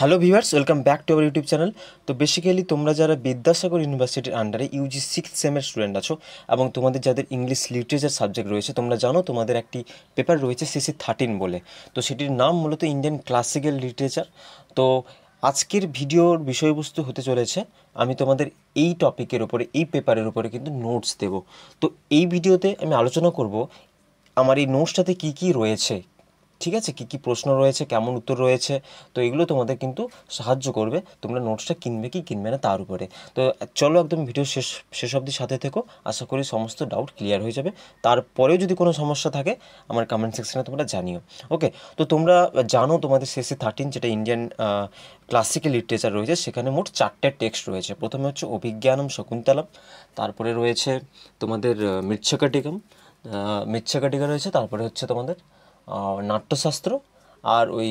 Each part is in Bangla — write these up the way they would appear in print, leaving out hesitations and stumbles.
Hello viewers, welcome back to our YouTube channel. তো বেসিক্যালি তোমরা যারা বিদ্যাসাগর ইউনিভার্সিটির আন্ডারে ইউজি সিক্স সেমের স্টুডেন্ট আছো এবং তোমাদের যাদের ইংলিশ লিটারেচার সাবজেক্ট রয়েছে, তোমরা জানো তোমাদের একটি পেপার রয়েছে CC13 বলে। তো সেটির নাম মূলত ইন্ডিয়ান ক্লাসিক্যাল লিটারেচার। তো আজকের ভিডিওর বিষয়বস্তু হতে চলেছে, আমি তোমাদের এই টপিকের ওপরে, এই পেপারের উপরে কিন্তু নোটস দেব। তো এই ভিডিওতে আমি আলোচনা করব আমার এই নোটসটাতে কী কী রয়েছে, ঠিক আছে, কী কী প্রশ্ন রয়েছে, কেমন উত্তর রয়েছে। তো এগুলো তোমাদের কিন্তু সাহায্য করবে তোমরা নোটসটা কিনবে কি কিনবে না তার উপরে। তো চলো একদম ভিডিও শেষ অবধি সাথে থেকো, আশা করি সমস্ত ডাউট ক্লিয়ার হয়ে যাবে। তারপরেও যদি কোনো সমস্যা থাকে আমার কমেন্ট সেকশনে তোমরা জানিও। ওকে, তো তোমরা জানো তোমাদের CC13 যেটা ইন্ডিয়ান ক্লাসিক্যাল লিটারেচার রয়েছে, সেখানে মোট 4টে টেক্সট রয়েছে। প্রথমে হচ্ছে অভিজ্ঞানম শকুন্তলম, তারপরে রয়েছে তোমাদের মৃচ্ছকটিকা রয়েছে, তারপরে হচ্ছে তোমাদের নাট্যশাস্ত্র, আর ওই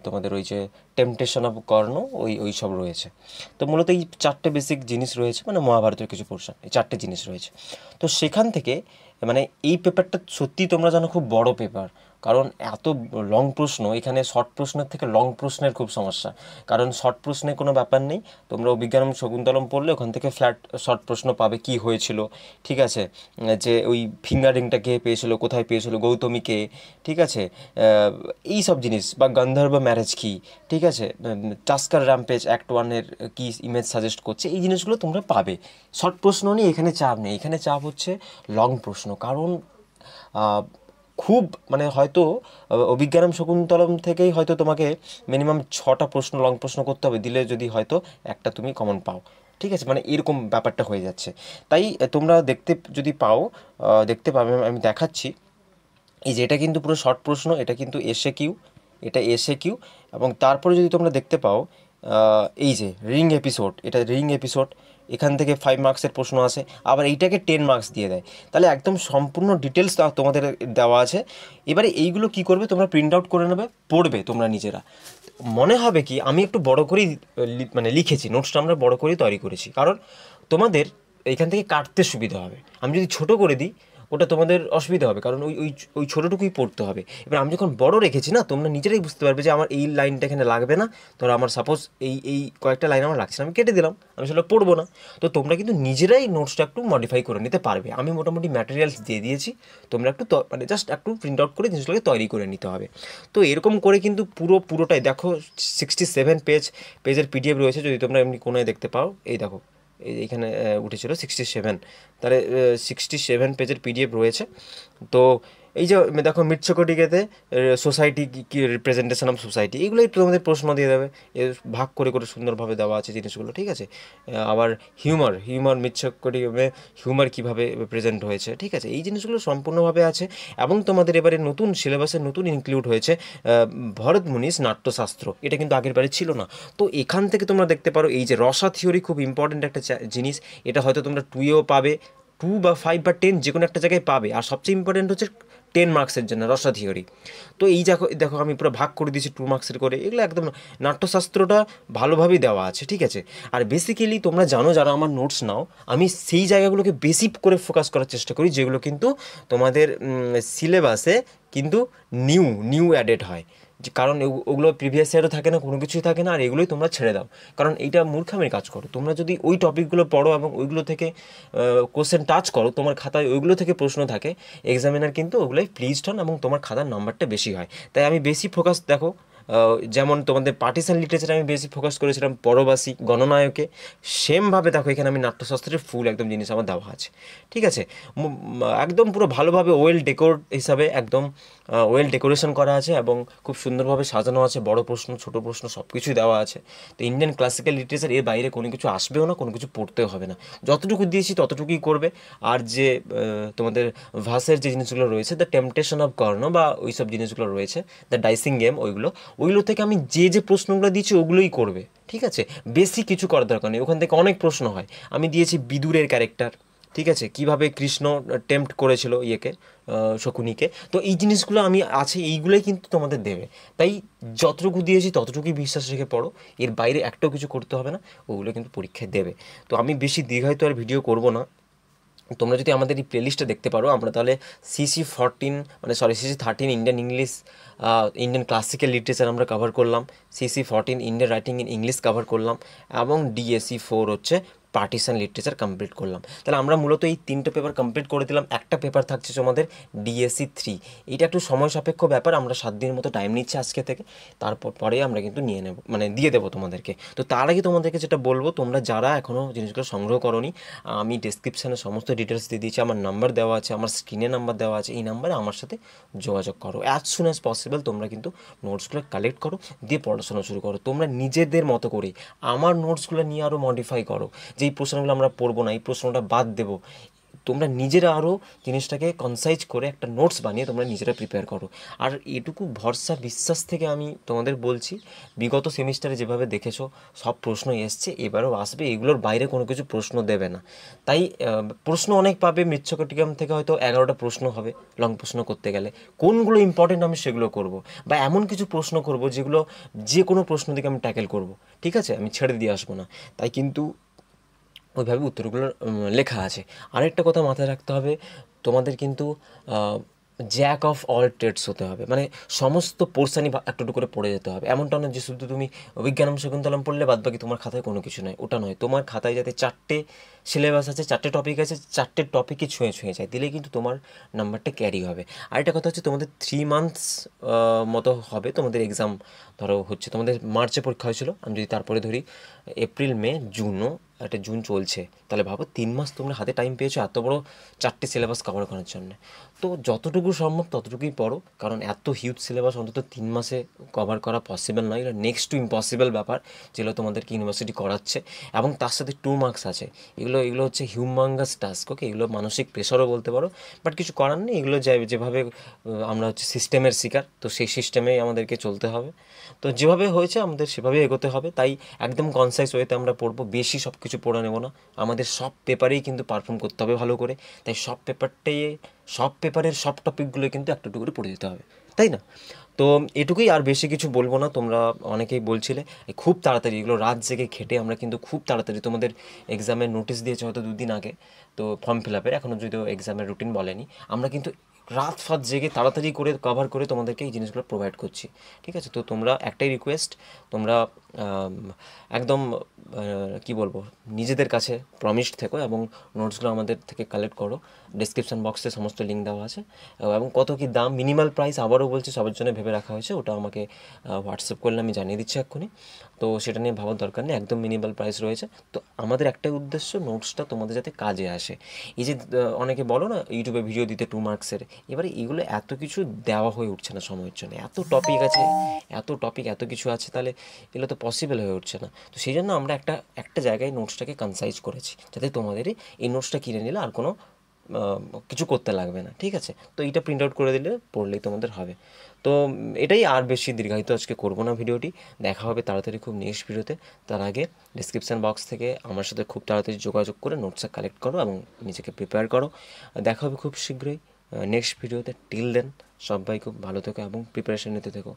তোমাদের ওই যে টেম্পটেশন অফ কর্ণ, ওই সব রয়েছে। তো মূলত এই 4টে বেসিক জিনিস রয়েছে, মানে মহাভারতের কিছু পোর্শন, এই 4টে জিনিস রয়েছে। তো সেখান থেকে মানে এই পেপারটা সত্যিই তোমরা জানো খুব বড় পেপার, কারণ এত লং প্রশ্ন এখানে। শর্ট প্রশ্নের থেকে লং প্রশ্নের খুব সমস্যা, কারণ শর্ট প্রশ্নে কোনো ব্যাপার নেই। তোমরা অভিজ্ঞানম শকুন্তলম পড়লে ওখান থেকে ফ্ল্যাট শর্ট প্রশ্ন পাবে, কি হয়েছিল, ঠিক আছে, যে ওই ফিঙ্গারিংটা কে পেয়েছিল, কোথায় পেয়েছিল, গৌতমীকে, ঠিক আছে, এই সব জিনিস, বা গান্ধার্ব ম্যারেজ কি, ঠিক আছে, টাস্কার র্যাম্পেজ অ্যাক্ট 1-এর কী ইমেজ সাজেস্ট করছে, এই জিনিসগুলো তোমরা পাবে। শর্ট প্রশ্ন নিয়ে এখানে চাপ নেই, এখানে চাপ হচ্ছে লং প্রশ্ন। কারণ খুব মানে হয়তো অভিজ্ঞানম শকুন্তলম থেকেই হয়তো তোমাকে মিনিমাম 6টা প্রশ্ন, লং প্রশ্ন করতে হবে, দিলে যদি হয়তো একটা তুমি কমন পাও, ঠিক আছে, মানে এরকম ব্যাপারটা হয়ে যাচ্ছে। তাই তোমরা যদি পাও, দেখতে পাবে, আমি দেখাচ্ছি। এই যে এটা কিন্তু পুরো শর্ট প্রশ্ন, এটা কিন্তু কিউ, এটা কিউ। এবং তারপরে যদি তোমরা দেখতে পাও, এই যে রিং এপিসোড, এটা রিং এপিসোড, এখান থেকে 5 মার্কসের প্রশ্ন আসে, আবার এইটাকে 10 মার্কস দিয়ে দেয়। তাহলে একদম সম্পূর্ণ ডিটেলস তোমাদের দেওয়া আছে। এবারে এইগুলো কি করবে, তোমরা প্রিন্ট আউট করে নেবে, পড়বে তোমরা নিজেরা। মনে হবে কি আমি একটু বড় করেই মানে লিখেছি, নোটসটা আমরা বড় করেই তৈরি করেছি, কারণ তোমাদের এখান থেকে কাটতে সুবিধা হবে। আমি যদি ছোট করে দিই ওটা তোমাদের অসুবিধা হবে, কারণ ওই ওই ওই ছোটোটুকুই পড়তে হবে। এবার আমি যখন বড় রেখেছি না, তোমরা নিজেরাই বুঝতে পারবে যে আমার এই লাইনটা এখানে লাগবে না। ধরো আমার সাপোজ এই কয়েকটা লাইন আমার লাগছে না, আমি কেটে দিলাম, আমি সেটা পড়বো না। তো তোমরা কিন্তু নিজেরাই নোটসটা একটু মডিফাই করে নিতে পারবে। আমি মোটামুটি ম্যাটেরিয়ালস দিয়ে দিয়েছি, তোমরা একটু মানে জাস্ট একটু প্রিন্ট আউট করে জিনিসগুলোকে তৈরি করে নিতে হবে। তো এরকম করে কিন্তু পুরোটাই দেখো, 67 পেজের PDF রয়েছে। যদি তোমরা এমনি কোনায় দেখতে পাও, এই দেখো, এইখানে উঠেছিল 67, তাহলে 67 পেজের PDF রয়েছে। তো এই যে দেখো মৃচ্ছকটিকাতে সোসাইটি কি, রিপ্রেজেন্টেশন অফ সোসাইটি, এগুলো একটু তোমাদের প্রশ্ন দিয়ে দেবে, ভাগ করে করে সুন্দরভাবে দেওয়া আছে জিনিসগুলো, ঠিক আছে। আবার হিউমার মৃচ্ছকটিকাতে হিউমার কীভাবে প্রেজেন্ট হয়েছে, ঠিক আছে, এই জিনিসগুলো সম্পূর্ণভাবে আছে। এবং তোমাদের এবারে নতুন সিলেবাসে নতুন ইনক্লুড হয়েছে ভরত মুনিস নাট্যশাস্ত্র, এটা কিন্তু আগের বারে ছিল না। তো এখান থেকে তোমরা দেখতে পারো এই যে রসা থিওরি, খুব ইম্পর্ট্যান্ট একটা জিনিস। এটা হয়তো তোমরা 2-এও পাবে, 2 বা 5 বা 10 যে কোনো একটা জায়গায় পাবে। আর সবচেয়ে ইম্পর্ট্যান্ট হচ্ছে 10 মার্কসের জন্য রসা থিওরি। তো এই দেখো দেখো আমি পুরো ভাগ করে দিয়েছি 2 মার্কসের করে, এগুলো একদম নাট্যশাস্ত্রটা ভালোভাবেই দেওয়া আছে, ঠিক আছে। আর বেসিক্যালি তোমরা জানো, যারা আমার নোটস নাও, আমি সেই জায়গাগুলোকে বেশি করে ফোকাস করার চেষ্টা করি যেগুলো কিন্তু তোমাদের সিলেবাসে কিন্তু নিউ অ্যাডেড হয়। যে কারণ ওগুলো প্রিভিয়াস ইয়ারও থাকে না, কোনো কিছুই থাকে না, আর এগুলোই তোমরা ছেড়ে দাও। কারণ এইটা মূর্খামির কাজ করো। তোমরা যদি ওই টপিকগুলো পড়ো এবং ওইগুলো থেকে কোশ্চেন টাচ করো, তোমার খাতায় ওইগুলো থেকে প্রশ্ন থাকে, এক্সামিনার কিন্তু ওগুলোই প্লিজড হন এবং তোমার খাতার নাম্বারটা বেশি হয়। তাই আমি বেশি ফোকাস, দেখো যেমন তোমাদের পার্টিশন লিটারেচারে আমি বেশি ফোকাস করেছিলাম পরবাসী, গণনায়কে, সেমভাবে দেখো এখানে আমি নাট্যশাস্ত্রের ফুল একদম জিনিস আমার দেওয়া আছে, ঠিক আছে। একদম পুরো ভালোভাবে ওয়েল ডেকোর হিসাবে একদম ওয়েল ডেকোরেশন করা আছে এবং খুব সুন্দরভাবে সাজানো আছে, বড় প্রশ্ন ছোট প্রশ্ন সব কিছুই দেওয়া আছে। তো ইন্ডিয়ান ক্লাসিক্যাল লিটারেচার, এর বাইরে কোনো কিছু আসবেও না, কোনো কিছু পড়তেও হবে না, যতটুকু দিয়েছি ততটুকুই করবে। আর যে তোমাদের ভাসের যে জিনিসগুলো রয়েছে, দ্য টেম্পটেশন অফ কর্ণ বা ওই সব জিনিসগুলো রয়েছে, দ্য ডাইসিং গেম, ওইগুলো থেকে আমি যে প্রশ্নগুলো দিয়েছি ওগুলোই করবে, ঠিক আছে। বেশি কিছু করার দরকার নেই, ওখান থেকে অনেক প্রশ্ন হয়। আমি দিয়েছি বিদুরের ক্যারেক্টার, ঠিক আছে, কিভাবে কৃষ্ণ টেম্পট করেছিল শকুনিকে। তো এই জিনিসগুলো আমি আছে, এইগুলোই কিন্তু তোমাদের দেবে। তাই যতটুকু দিয়েছি ততটুকুই বিশ্বাস রেখে পড়ো, এর বাইরে একটাও কিছু করতে হবে না, ওগুলো কিন্তু পরীক্ষায় দেবে। তো আমি বেশি দীর্ঘায়িত আর ভিডিও করব না, তোমরা যদি আমাদের এই প্লেলিস্টটা দেখতে পারো, আমরা তাহলে CC14 মানে CC13 Indian English, Indian classical literature আমরা কভার করলাম, CC14 Indian writing in English cover করলাম, এবং DSE4 হচ্ছে পার্টিশন লিটারেচার কমপ্লিট করলাম। তাহলে আমরা মূলত এই 3টে পেপার কমপ্লিট করে দিলাম। একটা পেপার থাকছে তোমাদের DSE3। এইটা একটু সময় সাপেক্ষ ব্যাপার, আমরা 7 দিনের মতো টাইম নিচ্ছি আজকে থেকে, তারপর পরে আমরা কিন্তু নিয়ে নেব, মানে দিয়ে দেবো তোমাদেরকে। তো তার আগে তোমাদেরকে যেটা বলবো, তোমরা যারা এখনও জিনিসগুলো সংগ্রহ করোনি, আমি ডিসক্রিপশানে সমস্ত ডিটেলস দিয়ে দিয়েছি, আমার নাম্বার দেওয়া আছে, আমার স্ক্রিনে নাম্বার দেওয়া আছে, এই নাম্বারে আমার সাথে যোগাযোগ করো। অ্যাজ সুন অ্যাজ পসিবল তোমরা কিন্তু নোটসগুলো কালেক্ট করো, দিয়ে পড়াশোনা শুরু করো। তোমরা নিজেদের মতো করে আমার নোটসগুলো নিয়ে আরও মডিফাই করো, যে এই প্রশ্নগুলো আমরা পড়বো না, এই প্রশ্নটা বাদ দেবো। তোমরা নিজেরা আরও জিনিসটাকে কনসাইজ করে একটা নোটস বানিয়ে তোমরা নিজেরা প্রিপেয়ার করো। আর এটুকু ভরসা বিশ্বাস থেকে আমি তোমাদের বলছি, বিগত সেমিস্টারে যেভাবে দেখেছো সব প্রশ্ন এসছে, এবারেও আসবে, এগুলোর বাইরে কোনো কিছু প্রশ্ন দেবে না। তাই প্রশ্ন অনেক পাবে, মৃচ্ছকটিকাম থেকে হয়তো 11টা প্রশ্ন হবে লং প্রশ্ন করতে গেলে, কোনগুলো ইম্পর্টেন্ট আমি সেগুলো করব, বা এমন কিছু প্রশ্ন করব যেগুলো যে কোনো প্রশ্ন দিকে আমি ট্যাকেল করব, ঠিক আছে, আমি ছেড়ে দিয়ে আসবো না। তাই কিন্তু ওইভাবে উত্তরগুলো লেখা আছে। আরেকটা কথা মাথায় রাখতে হবে, তোমাদের কিন্তু জ্যাক অফ অল ট্রেডস হতে হবে, মানে সমস্ত পোর্শনই একটু একটু করে পড়ে যেতে হবে। এমনটা নয় যে শুধু তুমি বিজ্ঞানম শকুন্তলম পড়লে বাদ বাকি তোমার খাতায় কোনো কিছু নয়, ওটা নয়। তোমার খাতায় যাতে 4টে সিলেবাস আছে, 4টে টপিক আছে, 4টে টপিকই ছুঁয়ে ছুঁয়ে যায়, দিলেই কিন্তু তোমার নাম্বারটা ক্যারি হবে। আরেকটা কথা হচ্ছে, তোমাদের 3 মান্থস মতো হবে তোমাদের এক্সাম। ধরো হচ্ছে তোমাদের মার্চে পরীক্ষা হয়েছিল, আমি যদি তারপরে ধরি এপ্রিল মে জুনও, একটা জুন চলছে, তাহলে ভাবো 3 মাস তোমরা হাতে টাইম পেয়েছো এত বড় 4টে সিলেবাস কভার করার জন্য। তো যতটুকু সম্ভব ততটুকুই পড়ো, কারণ এত হিউজ সিলেবাস অন্তত 3 মাসে কভার করা পসিবল নয়, এটা নেক্সট টু ইম্পসিবল ব্যাপার যেগুলো তোমাদেরকে ইউনিভার্সিটি করাচ্ছে। এবং তার সাথে 2 মার্কস আছে, এগুলো হচ্ছে হিউমাঙ্গাস টাস্ক, ওকে, এগুলো মানসিক প্রেশারও বলতে পারো, বাট কিছু করার নেই, এগুলো যেভাবে আমরা হচ্ছে সিস্টেমের শিকার, তো সেই সিস্টেমেই আমাদেরকে চলতে হবে। তো যেভাবে হয়েছে আমাদের সেভাবেই এগোতে হবে। তাই একদম কনসাইজ ওয়েতে আমরা পড়বো, বেশি সব কিছু পড়ে নেব না। আমাদের সব পেপারেই কিন্তু পারফর্ম করতে হবে ভালো করে, তাই সব পেপারের সব টপিকগুলো কিন্তু একটু একটু করে পড়ে যেতে হবে, তাই না? তো এটুকুই, আর বেশি কিছু বলবো না। তোমরা অনেকেই বলছিলে খুব তাড়াতাড়ি, এগুলো রাত জেগে খেটে আমরা কিন্তু খুব তাড়াতাড়ি, তোমাদের এক্সামের নোটিশ দিয়েছে হয়তো 2 দিন আগে, তো ফর্ম ফিল আপের, এখনও যদিও এক্সামের রুটিন বলেনি, আমরা কিন্তু রাত ফাত জেগে তাড়াতাড়ি করে কভার করে তোমাদেরকে এই জিনিসগুলো প্রোভাইড করছি, ঠিক আছে? তো তোমরা একটাই রিকোয়েস্ট, তোমরা একদম কি বলবো, নিজেদের কাছে প্রমিসড থেকো এবং নোটসগুলো আমাদের থেকে কালেক্ট করো। ডিসক্রিপশান বক্সে সমস্ত লিঙ্ক দেওয়া আছে, এবং কত কী দাম, মিনিমাল প্রাইস আবারও বলছি সবার জন্য ভেবে রাখা হয়েছে, ওটা আমাকে হোয়াটসঅ্যাপ করলে আমি জানিয়ে দিচ্ছি এক্ষুনি। তো সেটা নিয়ে ভাবার দরকার নেই, একদম মিনিমাল প্রাইস রয়েছে। তো আমাদের একটাই উদ্দেশ্য, নোটসটা তোমাদের যাতে কাজে আসে। এই যে অনেকে বলো না ইউটিউবে ভিডিও দিতে 2 মার্কসের, এবারে এগুলো এত কিছু দেওয়া হয়ে উঠছে না সময়ের জন্য, এত টপিক আছে, এত কিছু আছে, তাহলে এগুলো তো পসিবল হয়ে উঠছে না। তো সেই জন্য আমরা একটা জায়গায় নোটসটাকে কনসাইজ করেছি, যাতে তোমাদের এই নোটসটা কিনে নিলে আর কোনো কিছু করতে লাগবে না, ঠিক আছে? তো এইটা প্রিন্ট আউট করে দিলে পড়লেই তোমাদের হবে। তো এটাই, আর বেশি দীর্ঘায়িত আজকে করবো না ভিডিওটি। দেখা হবে তাড়াতাড়ি খুব নেক্সট ভিডিওতে। তার আগে ডিসক্রিপশান বক্স থেকে আমার সাথে খুব তাড়াতাড়ি যোগাযোগ করে নোটসটা কালেক্ট করো এবং নিজেকে প্রিপেয়ার করো। দেখা হবে খুব শীঘ্রই নেক্সট ভিডিওতে। টিল দেন সবাই খুব ভালো থেকো এবং প্রিপারেশন নিতে থেকো।